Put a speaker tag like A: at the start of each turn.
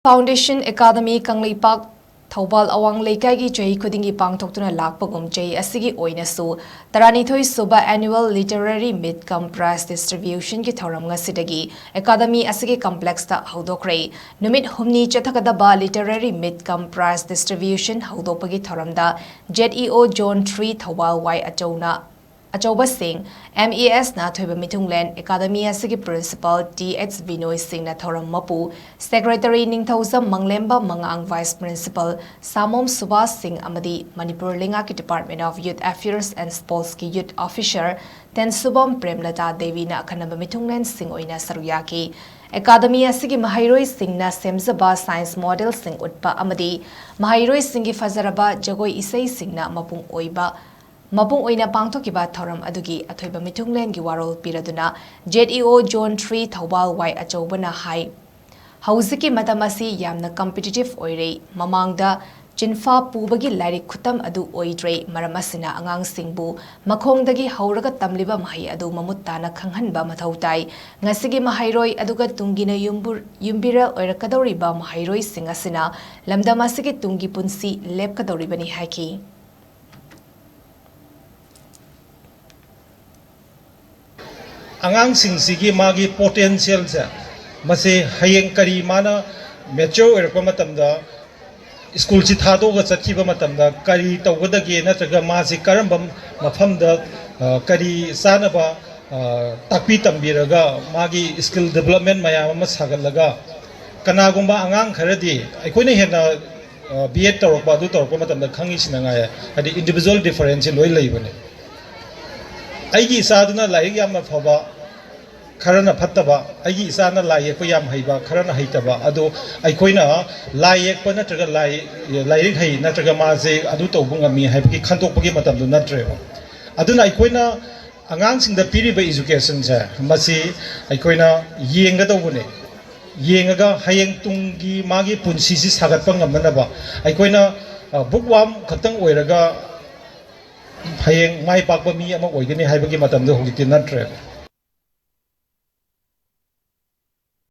A: Foundation Academy Kangleipak Thoubal Awang Leikai ki Chahi Khuding ki Pangthoktuna LAKPAGUM Chahi ASIGI OINASU Taranithoi SUBA Annual Literary Mid-Cum Prize Distribution ki THOURAM ngasidagi Academy ASIGI Complex ta HOUDOKKHRE Numit humni chathakadaba Literary Mid-Cum Prize Distribution HOUDOKPAGI THOURAM da ZEO John 3 Thoubal Y Achauba Singh MES na Thoiba Mitunglen Academy Asigi Principal TH Binoy Singh na THOURAM Mapu Secretary Ningthausam Manglemba Mangang Vice Principal Samom Subas Singh Amadi Manipur Linga ki Department of Youth Affairs and Sports ki Youth Officer Ten Subam Premlata Devi na Kanaba Mitunglen Singh Oina Saruyaki Academy Asigi Mahairoi Singh na Semzaba Science Model Singh Utpa Amadi Mahairoi Singhi Fazaraba Jagoi Isai Singh na Mapung Oiba Mapung oina pangthokiba thoram adugi athoiba mitunglen gi warol piraduna ZEO John 3 Thoubal Y achobana hai hauziki matamasi yamna competitive oire mamangda jinfa pubagi lairik khutam adu oidre maramasina angang singbu makhongdagi hauraga tamliba mahai adu mamuttana khanghanba mathautai ngasigi mahairoi aduga tungina yumbira oirakadoriba mahairoi singasina lamdamasigi tungi punsi lepkadoribani haiki
B: Angang singsi magi potential sa mase hayeng kari mana mature erko matamda school si thado ga chathiba matamda kari tawgadagi natraga masi karambam mafamda kari sanaba takpi tambiraga magi skill development mayam ama sagalaga kanagumba angang kharadi aikoina hena B.Ed tawrokba du tawrokba matamda khangi sinanga adi individual differential loi leibane Aigi saduna laik yam phaba kharana phattaba aigi isana laik ko yam haiba kharana haitaba adu aikoina laik pa natraga laik hai natraga ma je adu tobunga mi haibki khantokpagi matam du natre aduna aikoina angang sing da piriba education sa masi aikoina yenga tobune yengaga hayeng tungi magi punsi si sagatpa ngamnaba aikoina bookworm khatang oiraga Hayeng mai pakpa mi ama oigani haibagi matamda hogiti natre